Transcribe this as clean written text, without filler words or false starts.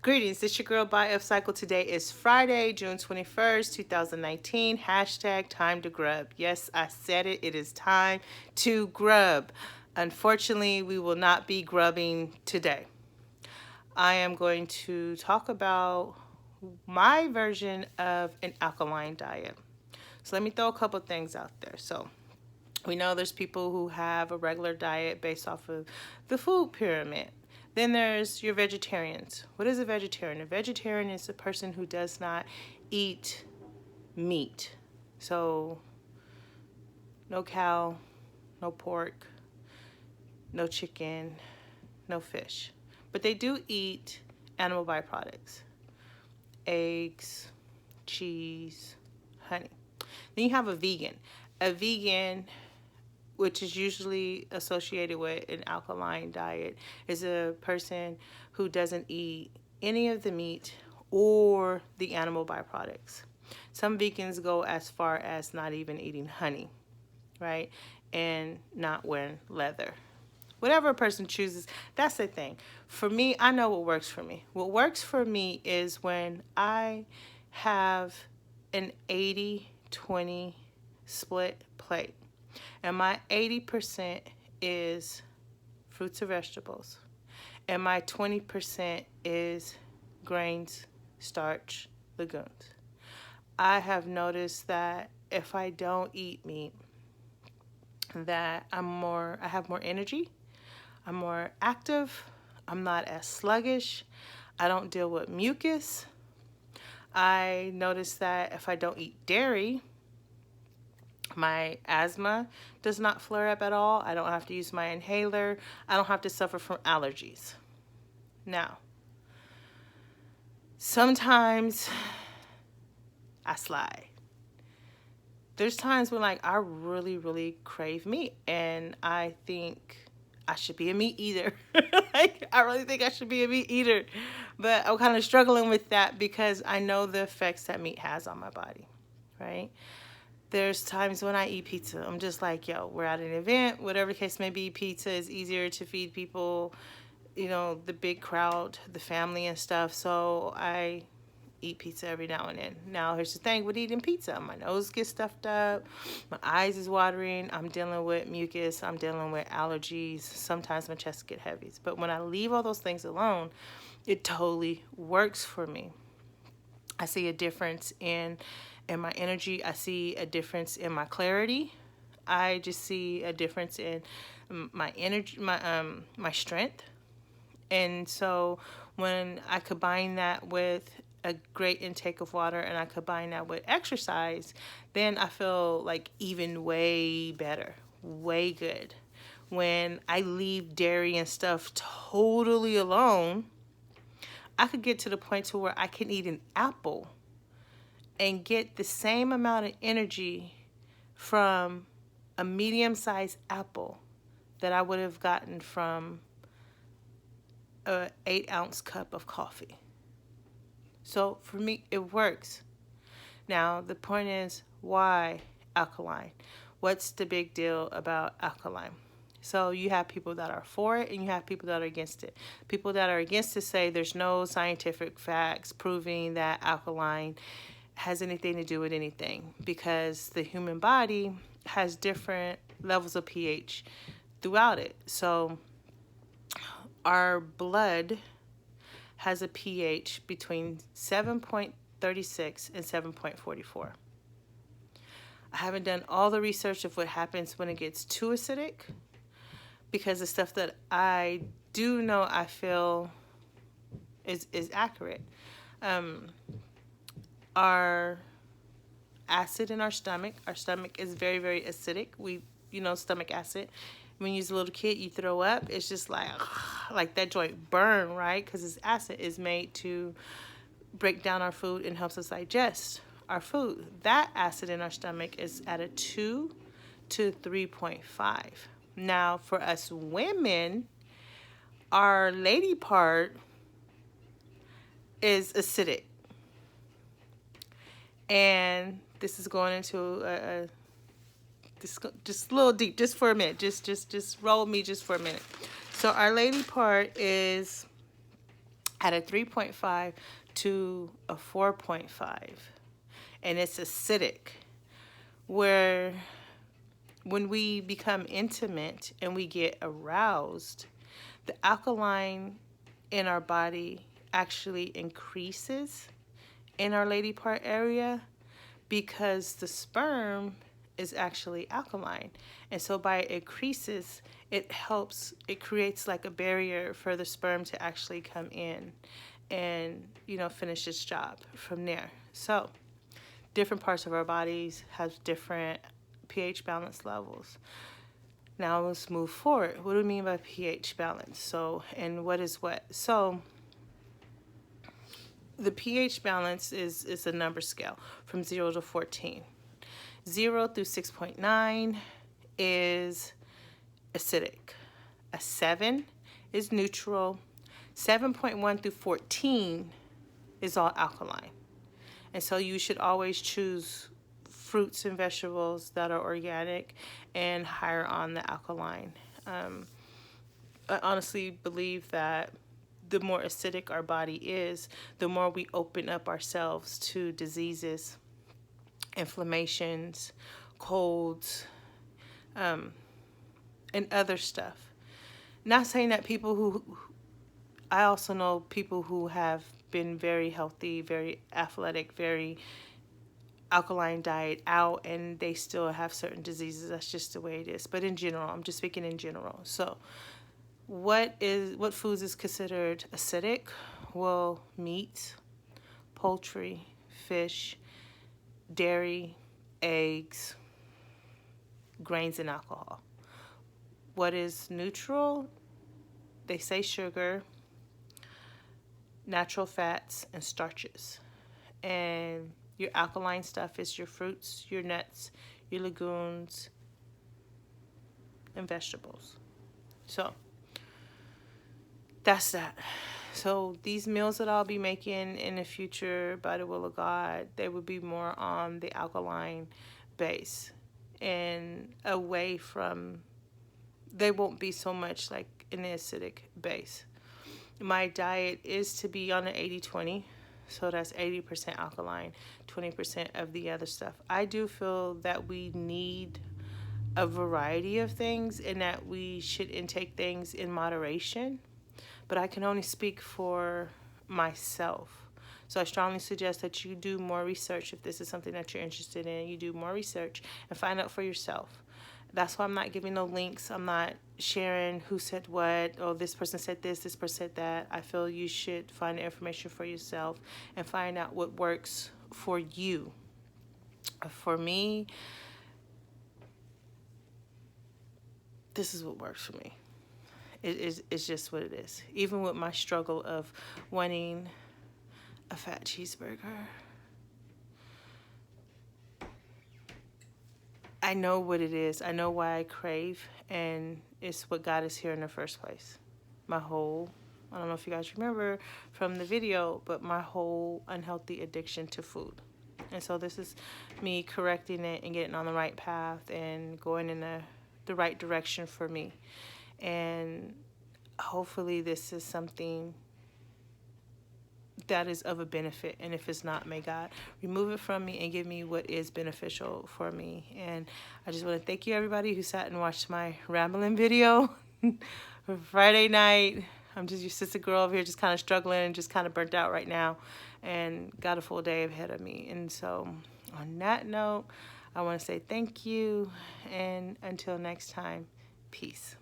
Greetings, it's your girl B.A.Y E Upcycle. Today is Friday, June 21st, 2019. Hashtag time to grub. Yes, I said it. It is time to grub. Unfortunately, we will not be grubbing today. I am going to talk about my version of an alkaline diet. So let me throw a couple things out there. So we know there's people who have a regular diet based off of the food pyramid. Then there's your vegetarians. What is a vegetarian? A vegetarian is a person who does not eat meat. So no cow, no pork, no chicken, no fish. But they do eat animal byproducts. Eggs, cheese, honey. Then you have a vegan. A vegan, which is usually associated with an alkaline diet, is a person who doesn't eat any of the meat or the animal byproducts. Some vegans go as far as not even eating honey, right? And not wearing leather. Whatever a person chooses, that's the thing. For me, I know what works for me. What works for me is when I have an 80-20 split plate. And my 80% is fruits and vegetables. And my 20% is grains, starch, legumes. I have noticed that if I don't eat meat, that I have more energy, I'm more active, I'm not as sluggish, I don't deal with mucus. I notice that if I don't eat dairy, my asthma does not flare up at all. I don't have to use my inhaler. I don't have to suffer from allergies. Now, sometimes I slide. There's times when I really, really crave meat and I think I should be a meat eater. I really think I should be a meat eater. But I'm kind of struggling with that because I know the effects that meat has on my body, right? There's times when I eat pizza. I'm just like, yo, we're at an event, whatever the case may be, pizza is easier to feed people, the big crowd, the family and stuff. So I eat pizza every now and then. Now, here's the thing with eating pizza. My nose gets stuffed up. My eyes is watering. I'm dealing with mucus. I'm dealing with allergies. Sometimes my chest gets heavy. But when I leave all those things alone, it totally works for me. I see a difference in my energy. I see a difference in my clarity. I just see a difference in my energy, my strength. And so when I combine that with a great intake of water and I combine that with exercise, then I feel like even way better, way good. When I leave dairy and stuff totally alone, I could get to the point to where I can eat an apple and get the same amount of energy from a medium-sized apple that I would have gotten from an 8-ounce cup of coffee. So for me, it works. Now, the point is, why alkaline? What's the big deal about alkaline? So you have people that are for it and you have people that are against it. People that are against it say there's no scientific facts proving that alkaline has anything to do with anything because the human body has different levels of pH throughout it. So our blood has a pH between 7.36 and 7.44. I haven't done all the research of what happens when it gets too acidic because the stuff that I do know I feel is accurate. Our acid in our stomach is very, very acidic. Stomach acid. When you're a little kid, you throw up. It's just like that joint burn, right? Because this acid is made to break down our food and helps us digest our food. That acid in our stomach is at a 2 to 3.5. Now, for us women, our lady part is acidic. And this is going into just a little deep, just for a minute. Just roll me just for a minute. So our lady part is at a 3.5 to a 4.5. And it's acidic, where when we become intimate and we get aroused, the alkaline in our body actually increases in our lady part area because the sperm is actually alkaline. And so by it increases, it helps, it creates like a barrier for the sperm to actually come in and, finish its job from there. So different parts of our bodies have different pH balance levels. Now let's move forward. What do we mean by pH balance? So, and what is what? So the pH balance is a number scale from 0 to 14. 0 through 6.9 is acidic. A 7 is neutral. 7.1 through 14 is all alkaline. And so you should always choose fruits and vegetables that are organic and higher on the alkaline. I honestly believe that the more acidic our body is, the more we open up ourselves to diseases, inflammations, colds, and other stuff. Not saying that I also know people who have been very healthy, very athletic, very alkaline diet out, and they still have certain diseases. That's just the way it is. But in general, I'm just speaking in general. So what foods is considered acidic? Well, meat, poultry, fish, dairy, eggs, grains, and alcohol. What is neutral? They say sugar, natural fats, and starches. And your alkaline stuff is your fruits, your nuts, your legumes, and vegetables. So that's that. So these meals that I'll be making in the future, by the will of God, they would be more on the alkaline base and away from, they won't be so much like an acidic base. My diet is to be on an 80-20. So that's 80% alkaline, 20% of the other stuff. I do feel that we need a variety of things and that we should intake things in moderation. But I can only speak for myself. So I strongly suggest that you do more research if this is something that you're interested in. You do more research and find out for yourself. That's why I'm not giving no links. I'm not sharing who said what, or this person said this person said that. I feel you should find the information for yourself and find out what works for you. For me, this is what works for me. It's just what it is. Even with my struggle of wanting a fat cheeseburger, I know what it is. I know why I crave, and it's what got us here in the first place. I don't know if you guys remember from the video, but my whole unhealthy addiction to food. And so this is me correcting it and getting on the right path and going in the right direction for me. And hopefully this is something that is of a benefit, and if it's not, may God remove it from me and give me what is beneficial for me. And I just want to thank you, everybody who sat and watched my rambling video Friday night. I'm just your sister girl over here, just kind of struggling and just kind of burnt out right now, and got a full day ahead of me. And so on that note, I want to say thank you, and until next time, peace.